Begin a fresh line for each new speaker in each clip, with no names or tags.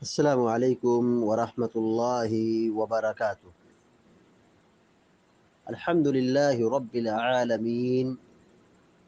السلام عليكم ورحمة الله وبركاته. الحمد لله رب العالمين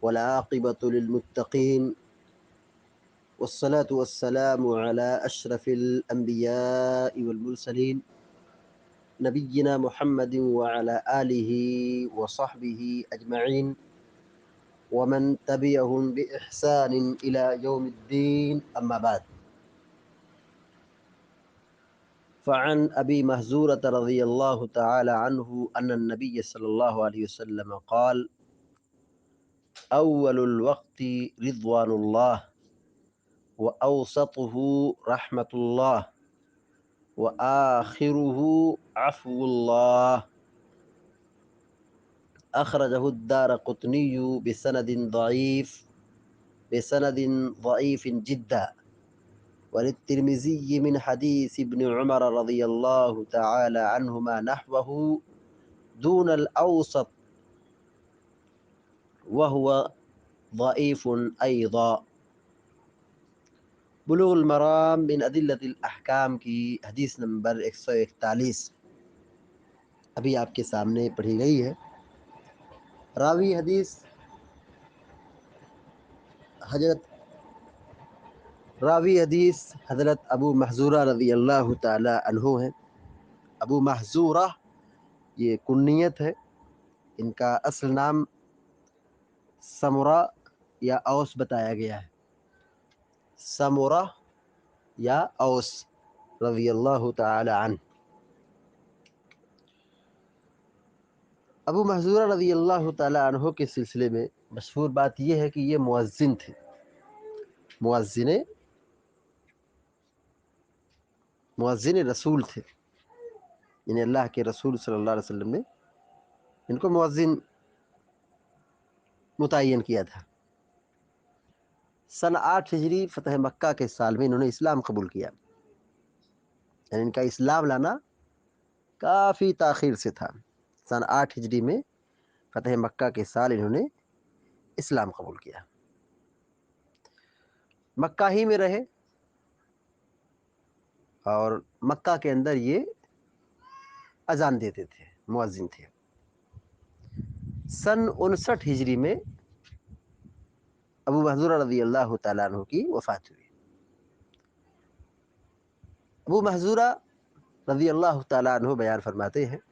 والعاقبة للمتقين، والصلاة والسلام على أشرف الأنبياء والمرسلين نبينا محمد وعلى آله وصحبه أجمعين ومن تبعهم بإحسان إلى يوم الدين، أما بعد. فعن أبي مهزورة رضي الله تعالى عنه أن النبي صلى الله عليه وسلم قال: أول الوقت رضوان الله، وأوسطه رحمة الله، وآخره عفو الله. أخرجه الدارقطني بسند ضعيف جدا. وللترمذي من حديث ابن عمر رضي الله تعالى عنهما نحوه دون الأوسط وهو ضعيف أيضا. بلوغ المرام من أدلة الأحکام کی حدیث نمبر 141 ابھی آپ کے سامنے پڑھی گئی ہے۔ راوی حدیث حضرت ابو محذورہ رضی اللہ تعالی عنہ ہیں۔ ابو محذورہ یہ کنیت ہے، ان کا اصل نام سمرہ یا اوس بتایا گیا ہے۔ سمرہ یا اوس رضی اللہ تعالی عنہ۔ ابو محذورہ رضی اللہ تعالی عنہ کے سلسلے میں مشہور بات یہ ہے کہ یہ مؤذن تھے، مؤذن رسول تھے، یعنی اللہ کے رسول صلی اللہ علیہ وسلم نے ان کو مؤذن متعین کیا تھا۔ سن 8 ہجری فتح مکہ کے سال میں انہوں نے اسلام قبول کیا، یعنی ان کا اسلام لانا کافی تاخیر سے تھا۔ سن 8 ہجری میں فتح مکہ کے سال انہوں نے اسلام قبول کیا، مکہ ہی میں رہے اور مکہ کے اندر یہ اذان دیتے تھے، مؤذن تھے۔ سن 59 ہجری میں ابو محذورہ رضی اللہ تعالیٰ عنہ کی وفات ہوئی۔ ابو محذورہ رضی اللہ تعالیٰ عنہ بیان فرماتے ہیں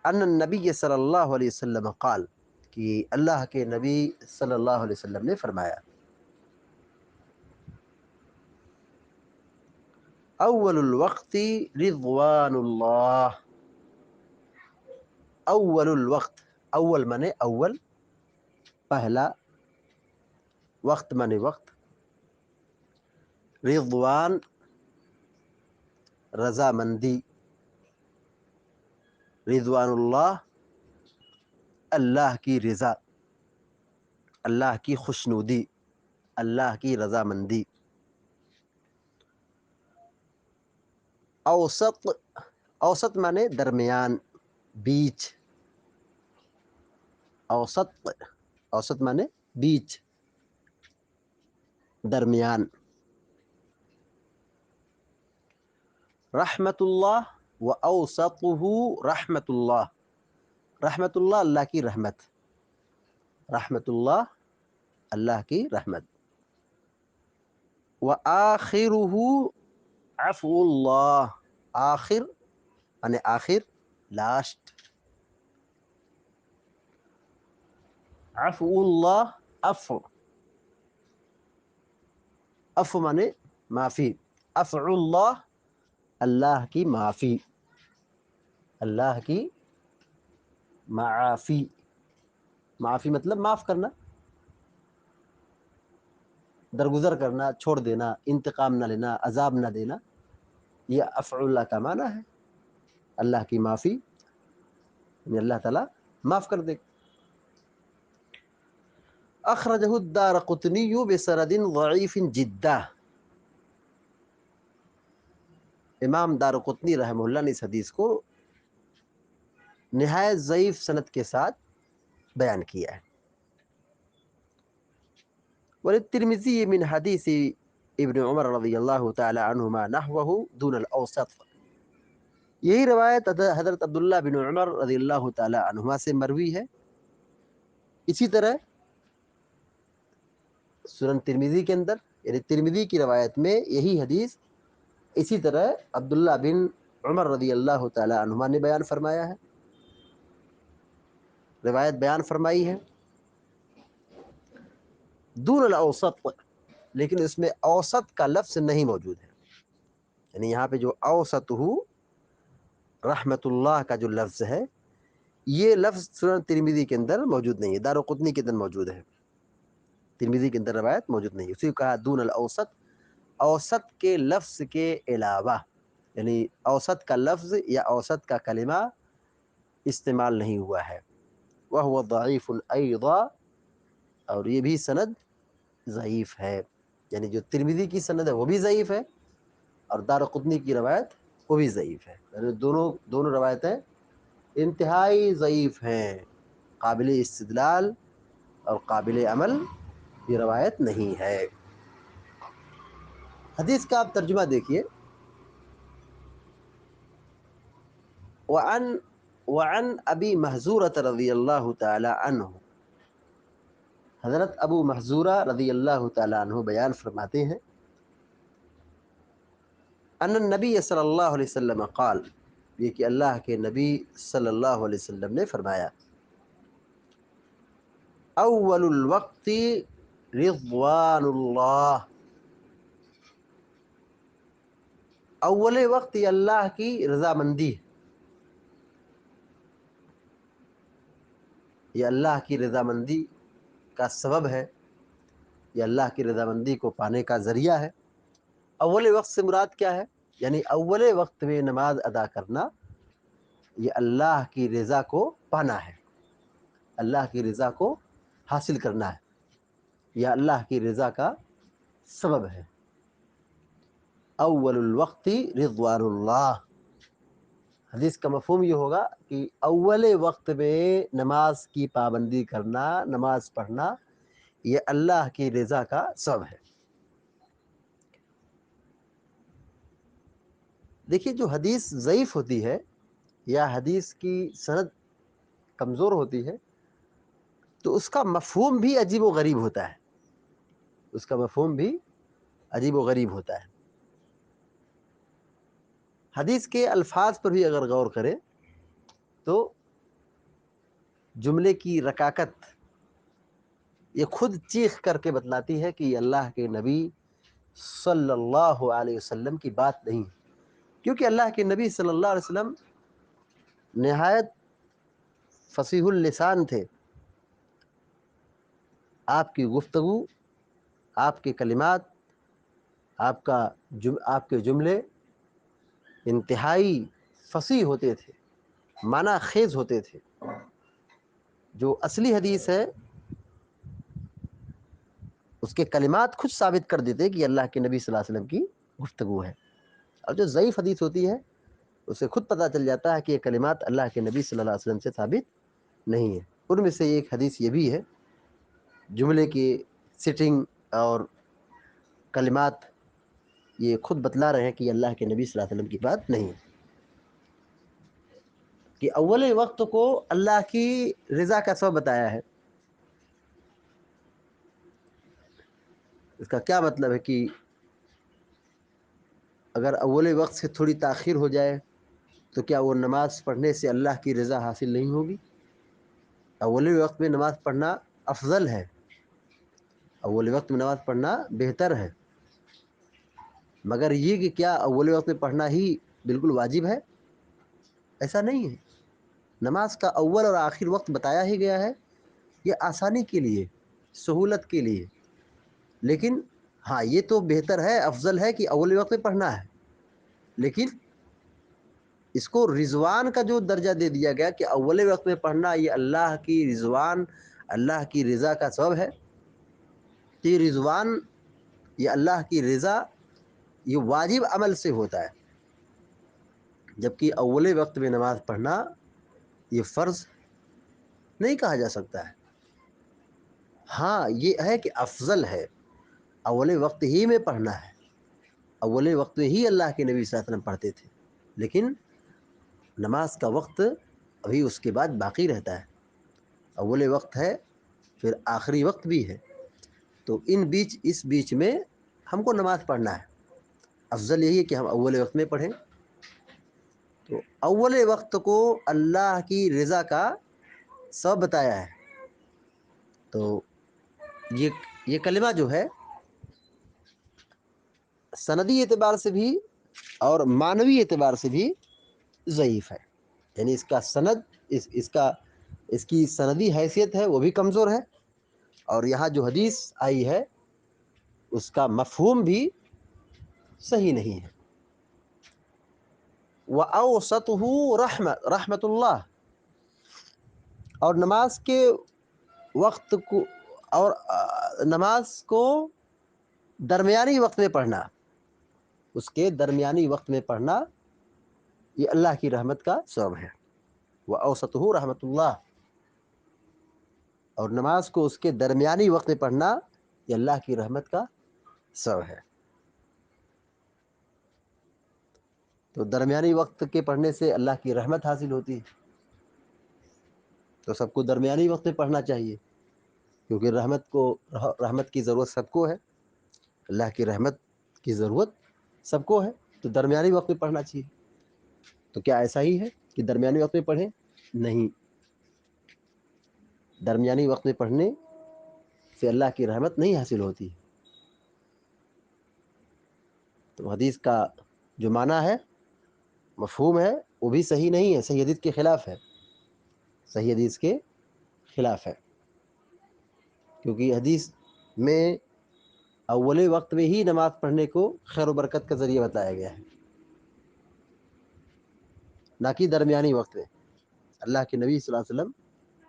ان النبی صلی اللہ علیہ وسلم قال، کہ اللہ کے نبی صلی اللہ علیہ وسلم نے فرمایا: اول الوقت رضوان اللہ۔ اول الوقت، اول مانے اول، پہلا، وقت مانے وقت، رضوان رضامندی، رضوان اللہ اللہ کی رضا، اللہ کی خوشنودی، اللہ کی رضامندی۔ اوسط، اوسط مانے درمیان، بیچ، اوسط، اوسط مانے بیچ، درمیان۔ رحمت اللہ و اوسطہ رحمت اللہ، رحمت اللہ اللہ کی رحمت، رحمت اللہ اللہ کی رحمت۔ وآخرہ عفو اللہ، آخر مانے آخر، لاسٹ، عفو اللہ، عفو، عفو مانے معافی، عفو اللہ اللہ کی معافی، اللہ کی معافی، معافی مطلب معاف کرنا، درگزر کرنا، چھوڑ دینا، انتقام نہ لینا، عذاب نہ دینا، یہ عفو اللہ کا معنی ہے، اللہ کی معافی، یعنی اللہ تعالیٰ معاف کر دے۔ اخرجہ الدارقطنی بسند ضعیف جدا۔ امام دارقطنی رحمہ اللہ نے اس حدیث کو نہایت ضعیف سند کے ساتھ بیان کیا ہے۔ وللترمذی من حدیث ابن عمر رضی اللہ تعالی عنہما نحوہ دون الاوسط. یہی روایت حضرت عبداللہ بن عمر رضی اللہ تعالی عنہما سے مروی ہے. اسی طرح سنن ترمذی کے اندر، یعنی ترمذی کی روایت میں یہی حدیث اسی طرح عبداللہ بن عمر رضی اللہ تعالی عنہما نے بیان فرمایا ہے، روایت بیان فرمائی ہے. دون الاوسط، لیکن اس میں اوسط کا لفظ نہیں موجود ہے. یعنی یہاں پہ جو اوسط رحمت اللہ کا جو لفظ ہے، یہ لفظ سنن ترمذی کے اندر موجود نہیں ہے، دارقطنی کے اندر موجود ہے، ترمذی کے اندر روایت موجود نہیں ہے. اسی کو کہا دون الاوسط، اوسط کے لفظ کے علاوہ، یعنی اوسط کا لفظ یا اوسط کا کلمہ استعمال نہیں ہوا ہے. وہو ضعیف ایضا، اور یہ بھی سند ضعیف ہے. یعنی جو ترمذی کی سند ہے وہ بھی ضعیف ہے، اور دارقطنی کی روایت وہ بھی ضعیف ہے. یعنی دونوں روایتیں انتہائی ضعیف ہیں، قابل استدلال اور قابل عمل یہ روایت نہیں ہے. حدیث کا آپ ترجمہ دیکھیے. وعن ابی محذورۃ رضی اللہ تعالی عنہ، حضرت ابو محذورہ رضی اللہ تعالی عنہ بیان فرماتے ہیں، ان النبی صلی اللہ علیہ وسلم قال، یہ کہ اللہ کے نبی صلی اللہ علیہ وسلم نے فرمایا، اول الوقت رضوان اللہ، اول وقت یہ اللہ کی رضامندی ہے، یہ اللہ کی رضامندی کا سبب ہے، یہ اللہ کی رضامندی کو پانے کا ذریعہ ہے. اول وقت سے مراد کیا ہے؟ یعنی اول وقت میں نماز ادا کرنا یہ اللہ کی رضا کو پانا ہے، اللہ کی رضا کو حاصل کرنا ہے، یا اللہ کی رضا کا سبب ہے. اول الوقت رضوان اللہ، حدیث کا مفہوم یہ ہوگا کہ اول وقت میں نماز کی پابندی کرنا، نماز پڑھنا، یہ اللہ کی رضا کا سبب ہے. دیکھیے، جو حدیث ضعیف ہوتی ہے یا حدیث کی سند کمزور ہوتی ہے تو اس کا مفہوم بھی عجیب و غریب ہوتا ہے، اس کا مفہوم بھی عجیب و غریب ہوتا ہے. حدیث کے الفاظ پر بھی اگر غور کریں تو جملے کی رکاکت یہ خود چیخ کر کے بتلاتی ہے کہ یہ اللہ کے نبی صلی اللہ علیہ وسلم کی بات نہیں، کیونکہ اللہ کے نبی صلی اللہ علیہ وسلم نہایت فصیح اللسان تھے. آپ کی گفتگو، آپ کے کلمات، آپ کے جملے انتہائی فصیح ہوتے تھے، معنی خیز ہوتے تھے. جو اصلی حدیث ہے اس کے کلمات خود ثابت کر دیتے کہ یہ اللہ کے نبی صلی اللہ علیہ وسلم کی گفتگو ہے. اور جو ضعیف حدیث ہوتی ہے اسے خود پتہ چل جاتا ہے کہ یہ کلمات اللہ کے نبی صلی اللہ علیہ وسلم سے ثابت نہیں ہے. ان میں سے ایک حدیث یہ بھی ہے، جملے کی سٹنگ اور کلمات یہ خود بتلا رہے ہیں کہ اللہ کے نبی صلی اللہ علیہ وسلم کی بات نہیں ہے. کہ اول وقت کو اللہ کی رضا کا سبب بتایا ہے، اس کا کیا مطلب ہے کہ اگر اول وقت سے تھوڑی تاخیر ہو جائے تو کیا وہ نماز پڑھنے سے اللہ کی رضا حاصل نہیں ہوگی؟ اول وقت میں نماز پڑھنا افضل ہے، اول وقت میں نماز پڑھنا بہتر ہے، مگر یہ کہ کیا اول وقت میں پڑھنا ہی بالکل واجب ہے؟ ایسا نہیں ہے. نماز کا اول اور آخر وقت بتایا ہی گیا ہے، یہ آسانی کے لیے، سہولت کے لیے. لیکن ہاں، یہ تو بہتر ہے، افضل ہے کہ اول وقت میں پڑھنا ہے، لیکن اس کو رضوان کا جو درجہ دے دیا گیا کہ اول وقت میں پڑھنا یہ اللہ کی رضوان، اللہ کی رضا کا سبب ہے. تو یہ رضوان، یہ اللہ کی رضا، یہ واجب عمل سے ہوتا ہے، جبکہ اول وقت میں نماز پڑھنا یہ فرض نہیں کہا جا سکتا ہے. ہاں، یہ ہے کہ افضل ہے، اول وقت ہی میں پڑھنا ہے، اول وقت میں ہی اللہ کے نبی صلی اللہ علیہ وسلم پڑھتے تھے، لیکن نماز کا وقت ابھی اس کے بعد باقی رہتا ہے، اول وقت ہے پھر آخری وقت بھی ہے، تو اس بیچ میں ہم کو نماز پڑھنا ہے۔ افضل یہی ہے کہ ہم اول وقت میں پڑھیں۔ تو اول وقت کو اللہ کی رضا کا سبب بتایا ہے۔ تو یہ کلمہ جو ہے سندی اعتبار سے بھی اور معنوی اعتبار سے بھی ضعیف ہے، یعنی اس کا سند اس کی سندی حیثیت ہے وہ بھی کمزور ہے، اور یہاں جو حدیث آئی ہے اس کا مفہوم بھی صحیح نہیں ہے۔ وَأَوْسَطُهُ رحمت اللہ، اور نماز کے وقت کو اور نماز کو درمیانی وقت میں پڑھنا، اس کے درمیانی وقت میں پڑھنا یہ اللہ کی رحمت کا سبب ہے۔ وَأَوْسَطُهُ رحمت اللہ، اور نماز کو اس کے درمیانی وقت میں پڑھنا یہ اللہ کی رحمت کا سبب ہے۔ تو درمیانی وقت کے پڑھنے سے اللہ کی رحمت حاصل ہوتی ہے، تو سب کو درمیانی وقت میں پڑھنا چاہیے، کیونکہ رحمت کی ضرورت سب کو ہے، اللہ کی رحمت کی ضرورت سب کو ہے، تو درمیانی وقت میں پڑھنا چاہیے۔ تو کیا ایسا ہی ہے کہ درمیانی وقت میں پڑھیں؟ نہیں، درمیانی وقت میں پڑھنے سے اللہ کی رحمت نہیں حاصل ہوتی۔ تو حدیث کا جو معنی ہے، مفہوم ہے، وہ بھی صحیح نہیں ہے، صحیح حدیث کے خلاف ہے، صحیح حدیث کے خلاف ہے، کیونکہ حدیث میں اول وقت میں ہی نماز پڑھنے کو خیر و برکت کا ذریعہ بتایا گیا ہے، نہ کہ درمیانی وقت میں۔ اللہ کے نبی صلی اللہ علیہ وسلم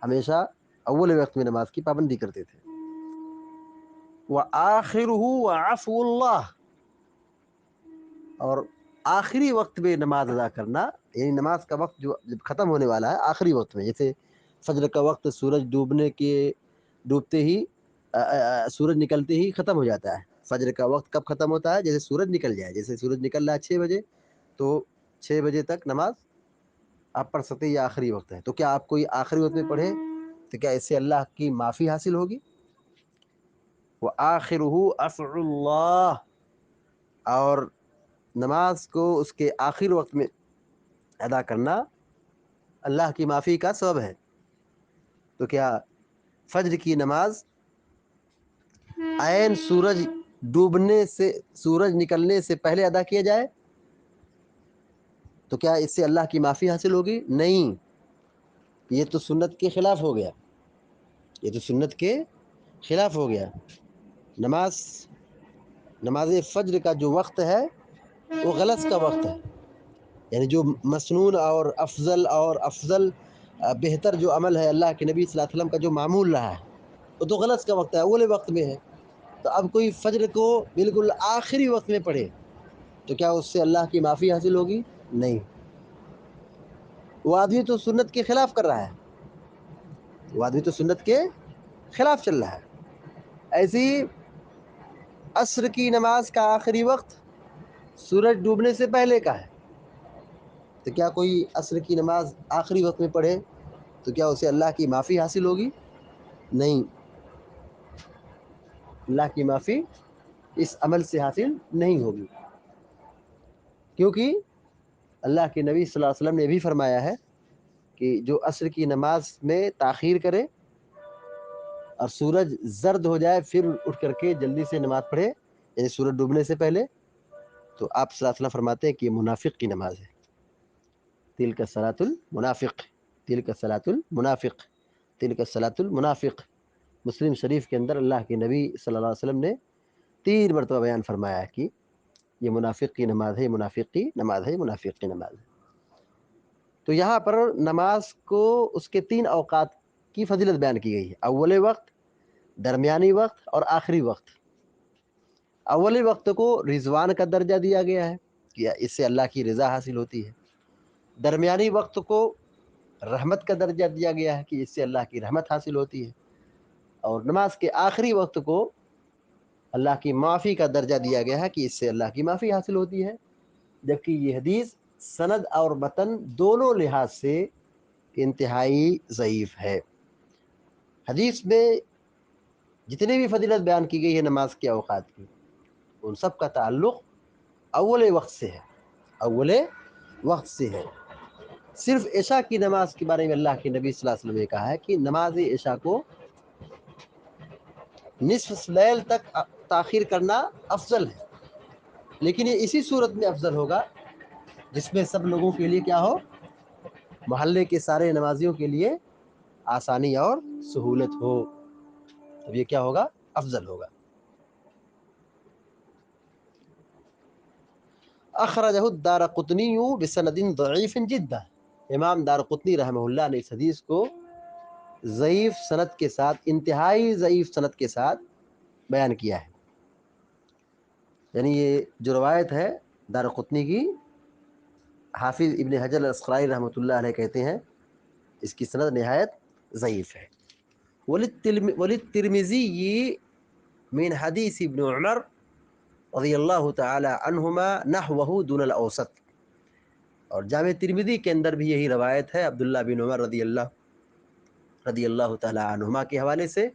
ہمیشہ اول وقت میں نماز کی پابندی کرتے تھے۔ وَآخِرُهُ وَعَفْوُ اللَّهِ، اور آخری وقت میں نماز ادا کرنا، یعنی نماز کا وقت جو جب ختم ہونے والا ہے آخری وقت میں، جیسے فجر کا وقت سورج ڈوبتے ہی سورج نکلتے ہی ختم ہو جاتا ہے۔ فجر کا وقت کب ختم ہوتا ہے؟ جیسے سورج نکل جائے، جیسے سورج نکل رہا ہے 6 بجے، تو 6 بجے تک نماز آپ پڑھ سکتے ہیں، یہ آخری وقت ہے۔ تو کیا آپ کوئی آخری وقت میں پڑھیں تو کیا اس سے اللہ کی معافی حاصل ہوگی؟ وَآخِرُهُ أَفْعُ اللَّهِ، اور نماز کو اس کے آخر وقت میں ادا کرنا اللہ کی معافی کا سبب ہے۔ تو کیا فجر کی نماز عین سورج نکلنے سے پہلے ادا کیا جائے تو کیا اس سے اللہ کی معافی حاصل ہوگی؟ نہیں، یہ تو سنت کے خلاف ہو گیا، یہ تو سنت کے خلاف ہو گیا۔ نماز فجر کا جو وقت ہے وہ غلط کا وقت ہے، یعنی جو مسنون اور افضل بہتر جو عمل ہے اللہ کے نبی صلی اللہ علیہ وسلم کا جو معمول رہا ہے وہ تو غلط کا وقت ہے، اول وقت میں ہے۔ تو اب کوئی فجر کو بالکل آخری وقت میں پڑھے تو کیا اس سے اللہ کی معافی حاصل ہوگی؟ نہیں، وہ آدمی تو سنت کے خلاف کر رہا ہے، وہ آدمی تو سنت کے خلاف چل رہا ہے۔ ایسی عصر کی نماز کا آخری وقت سورج ڈوبنے سے پہلے کا ہے، تو کیا کوئی عصر کی نماز آخری وقت میں پڑھے تو کیا اسے اللہ کی معافی حاصل ہوگی؟ نہیں، اللہ کی معافی اس عمل سے حاصل نہیں ہوگی، کیونکہ اللہ کے نبی صلی اللہ علیہ وسلم نے بھی فرمایا ہے کہ جو عصر کی نماز میں تاخیر کرے اور سورج زرد ہو جائے پھر اٹھ کر کے جلدی سے نماز پڑھے، یعنی سورج ڈوبنے سے پہلے، تو آپ صلی اللہ علیہ وسلم فرماتے ہیں کہ یہ منافق کی نماز ہے۔ تلک صلاۃ المنافق، تلک صلاۃ المنافق، تلک صلاۃ المنافق، مسلم شریف کے اندر اللہ کے نبی صلی اللہ علیہ وسلم نے 3 مرتبہ بیان فرمایا ہے کہ یہ منافق کی نماز ہے، منافق کی نماز ہے، منافق کی نماز ہے۔ تو یہاں پر نماز کو اس کے 3 اوقات کی فضیلت بیان کی گئی ہے، اول وقت، درمیانی وقت اور آخری وقت۔ اول وقت کو رضوان کا درجہ دیا گیا ہے کہ اس سے اللہ کی رضا حاصل ہوتی ہے، درمیانی وقت کو رحمت کا درجہ دیا گیا ہے کہ اس سے اللہ کی رحمت حاصل ہوتی ہے، اور نماز کے آخری وقت کو اللہ کی معافی کا درجہ دیا گیا ہے کہ اس سے اللہ کی معافی حاصل ہوتی ہے، جبکہ یہ حدیث سند اور متن دونوں لحاظ سے انتہائی ضعیف ہے۔ حدیث میں جتنی بھی فضیلت بیان کی گئی ہے نماز کے اوقات کی، ان سب کا تعلق اول وقت سے ہے، اول وقت سے ہے۔ صرف عشاء کی نماز کے بارے میں اللہ کے نبی صلی اللہ علیہ وسلم نے کہا ہے کہ نماز عشاء کو نصف لیل تک تاخیر کرنا افضل ہے، لیکن یہ اسی صورت میں افضل ہوگا جس میں سب لوگوں کے لیے کیا ہو، محلے کے سارے نمازیوں کے لیے آسانی اور سہولت ہو، تب یہ کیا ہوگا، افضل ہوگا۔ اخرجہ الدارقطنی بسند ضعیف جدا، امام دارقطنی رحمہ اللہ نے اس حدیث کو ضعیف سند کے ساتھ، انتہائی ضعیف سند کے ساتھ بیان کیا ہے۔ یعنی یہ جو روایت ہے دارقطنی کی، حافظ ابن حجر الاسقلانی رحمۃ اللہ علیہ کہتے ہیں اس کی سند نہایت ضعیف ہے۔ وللترمذی من حدیث ابن عمر رضی اللہ تعالی عنہما نحوہ دون الاوسط، اور جامع ترمذی کے اندر بھی یہی روایت ہے عبداللہ بن عمر رضی اللہ تعالی عنہما کے حوالے سے،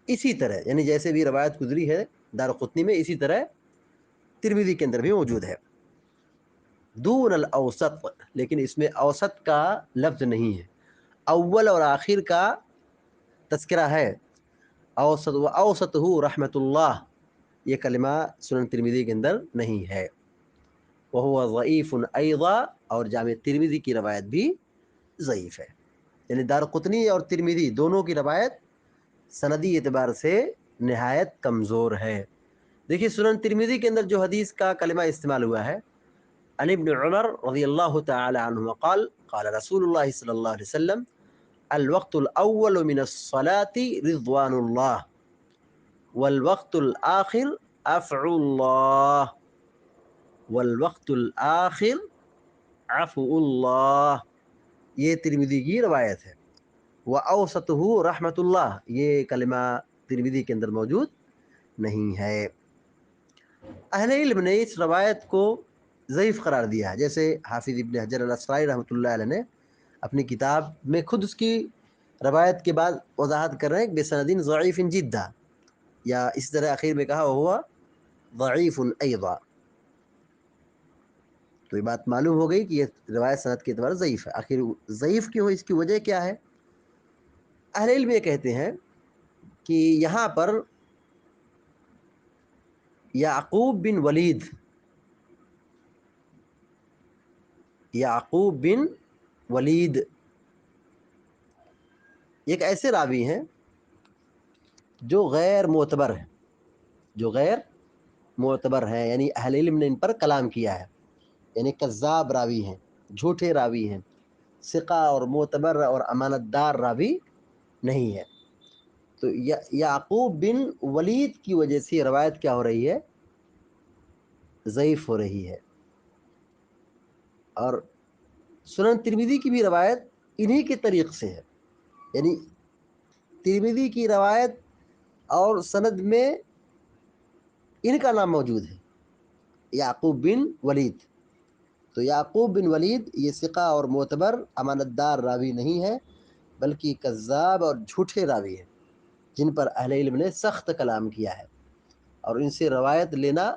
اسی طرح یعنی جیسے بھی روایت گزری ہے دارقطنی میں، اسی طرح ترمذی کے اندر بھی موجود ہے۔ دون الاوسط، لیکن اس میں اوسط کا لفظ نہیں ہے، اول اور آخر کا تذکرہ ہے، اوسط و اوسط رحمت اللہ، یہ کلمہ سنن ترمذی کے اندر نہیں ہے۔ وہو ضعیف ایضا، اور جامع ترمذی کی روایت بھی ضعیف ہے، یعنی دارقطنی اور ترمذی دونوں کی روایت سندی اعتبار سے نہایت کمزور ہے۔ دیکھیے سنن ترمذی کے اندر جو حدیث کا کلمہ استعمال ہوا ہے، عن ابن عمر رضی اللہ تعالی عنہ قال قال رسول اللہ صلی اللہ علیہ وسلم الوقت الاول من الصلاة رضوان اللہ والوقت الآخر عفو اللہ والوقت الآخر عفو اللہ، یہ ترمذی کی روایت ہے۔ وَأَوْسَطُهُ رحمت اللہ، یہ کلمہ ترمذی کے اندر موجود نہیں ہے۔ اہل علم نے اس روایت کو ضعیف قرار دیا ہے، جیسے حافظ ابن حجر الاسقلانی رحمۃ اللہ علیہ نے اپنی کتاب میں خود اس کی روایت کے بعد وضاحت کر رہے ہیں بسند ضعیف جدا، یا اس طرح اخیر میں کہا ہوا ضعیف ایضا، تو یہ بات معلوم ہو گئی کہ یہ روایت سند کے اعتبار ضعیف ہے۔ آخر ضعیف کیوں ہے، اس کی وجہ کیا ہے؟ اہل علم یہ کہتے ہیں کہ یہاں پر یعقوب بن ولید ایک ایسے راوی ہیں جو غیر معتبر ہیں، یعنی اہل علم نے ان پر کلام کیا ہے، یعنی کذاب راوی ہیں، جھوٹے راوی ہیں، ثقہ اور معتبر اور امانت دار راوی نہیں ہے۔ تو یعقوب بن ولید کی وجہ سے یہ روایت کیا ہو رہی ہے، ضعیف ہو رہی ہے۔ اور سنن ترمذی کی بھی روایت انہی کے طریق سے ہے، یعنی ترمذی کی روایت اور سند میں ان کا نام موجود ہے، یعقوب بن ولید۔ تو یعقوب بن ولید یہ ثقہ اور معتبر امانت دار راوی نہیں ہے، بلکہ کذاب اور جھوٹے راوی ہیں جن پر اہل علم نے سخت کلام کیا ہے، اور ان سے روایت لینا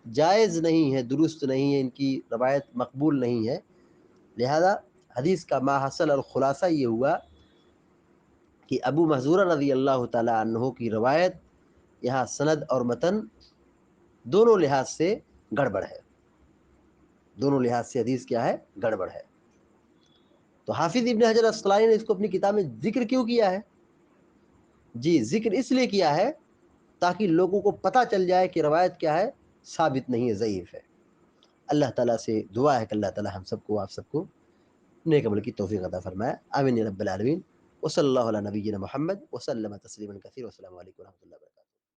جائز نہیں ہے، درست نہیں ہے، ان کی روایت مقبول نہیں ہے۔ لہذا حدیث کا ما حصل اور خلاصہ یہ ہوا کہ ابو محذورہ رضی اللہ تعالی عنہ کی روایت یہاں سند اور متن دونوں لحاظ سے گڑبڑ ہے، دونوں لحاظ سے حدیث کیا ہے، گڑبڑ ہے۔ تو حافظ ابن حجر الاسقلانی نے اس کو اپنی کتاب میں ذکر کیوں کیا ہے؟ جی ذکر اس لیے کیا ہے تاکہ لوگوں کو پتہ چل جائے کہ روایت کیا ہے، ثابت نہیں ہے، ضعیف ہے۔ اللہ تعالیٰ سے دعا ہے کہ اللہ تعالیٰ ہم سب کو، آپ سب کو نیک عمل کی توفیق عطا فرمائے، آمین یا رب العالمین۔ وصلی اللہ علی نبینا محمد وسلم تسلیما کثیرا، والسلام علیکم ورحمۃ اللہ وبرکاتہ۔